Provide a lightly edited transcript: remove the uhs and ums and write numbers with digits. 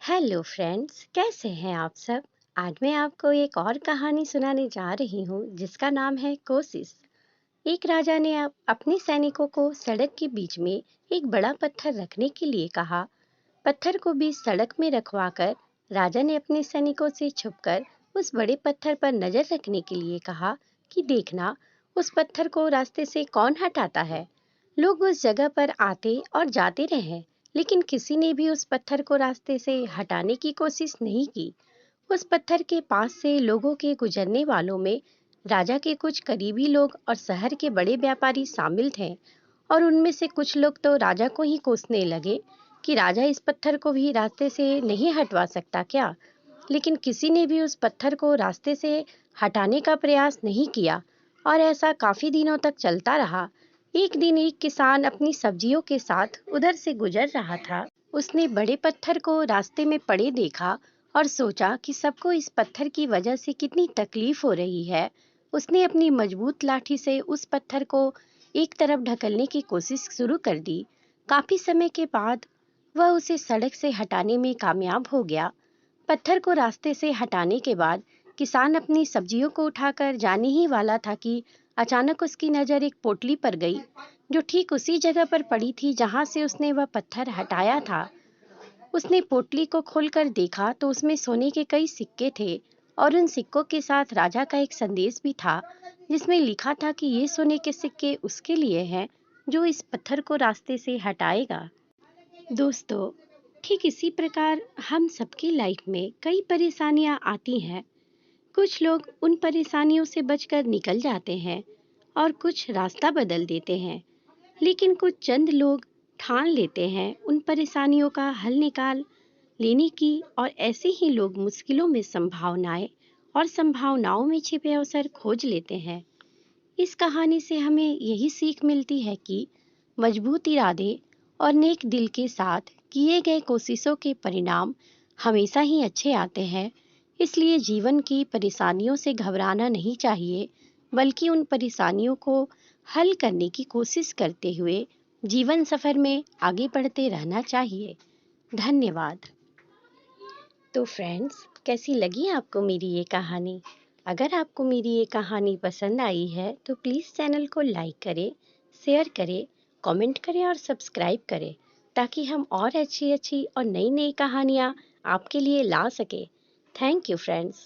Hello friends, कैसे हैं आप सब। आज मैं आपको एक और कहानी सुनाने जा रही हूँ जिसका नाम है कोशिश। एक राजा ने अपने सैनिकों को सड़क के बीच में एक बड़ा पत्थर रखने के लिए कहा। पत्थर को बीच सड़क में रखवाकर राजा ने अपने सैनिकों से छुपकर उस बड़े पत्थर पर नजर रखने के लिए कहा कि देखना, उस पत्थर को रास्ते से कौन हटाता है। लोग उस जगह पर आते और जाते रहे, लेकिन किसी ने भी उस पत्थर को रास्ते से हटाने की कोशिश नहीं की। उस पत्थर के पास से लोगों के गुजरने वालों में राजा के कुछ करीबी लोग और शहर के बड़े व्यापारी शामिल थे, और उनमें से कुछ लोग तो राजा को ही कोसने लगे कि राजा इस पत्थर को भी रास्ते से नहीं हटवा सकता क्या। लेकिन किसी ने भी उस पत्थर को रास्ते से हटाने का प्रयास नहीं किया, और ऐसा काफी दिनों तक चलता रहा। एक दिन एक किसान अपनी सब्जियों के साथ उधर से गुजर रहा था। उसने बड़े पत्थर को रास्ते में पड़े देखा और सोचा कि सबको इस पत्थर की वजह से कितनी तकलीफ हो रही है। उसने अपनी मजबूत लाठी से उस पत्थर को एक तरफ ढकलने की कोशिश शुरू कर दी। काफी समय के बाद वह उसे सड़क से हटाने में कामयाब हो गया। पत्थर को रास्ते से हटाने के बाद किसान अपनी सब्जियों को उठाकर जाने ही वाला था कि अचानक उसकी नजर एक पोटली पर गई, जो ठीक उसी जगह पर पड़ी थी जहां से उसने वह पत्थर हटाया था। उसने पोटली को खोलकर देखा तो उसमें सोने के कई सिक्के थे, और उन सिक्कों के साथ राजा का एक संदेश भी था, जिसमें लिखा था कि ये सोने के सिक्के उसके लिए हैं जो इस पत्थर को रास्ते से हटाएगा। दोस्तों, ठीक इसी प्रकार हम सबकी लाइफ में कई परेशानियां आती हैं। कुछ लोग उन परेशानियों से बचकर निकल जाते हैं और कुछ रास्ता बदल देते हैं, लेकिन कुछ चंद लोग ठान लेते हैं उन परेशानियों का हल निकाल लेने की, और ऐसे ही लोग मुश्किलों में संभावनाएं और संभावनाओं में छिपे अवसर खोज लेते हैं। इस कहानी से हमें यही सीख मिलती है कि मजबूत इरादे और नेक दिल के साथ किए गए कोशिशों के परिणाम हमेशा ही अच्छे आते हैं। इसलिए जीवन की परेशानियों से घबराना नहीं चाहिए, बल्कि उन परेशानियों को हल करने की कोशिश करते हुए जीवन सफर में आगे बढ़ते रहना चाहिए। धन्यवाद। तो फ्रेंड्स, कैसी लगी आपको मेरी ये कहानी। अगर आपको मेरी ये कहानी पसंद आई है तो प्लीज़ चैनल को लाइक करें, शेयर करें, कमेंट करें और सब्सक्राइब करें, ताकि हम और अच्छी अच्छी और नई नई कहानियाँ आपके लिए ला सकें। Thank you friends.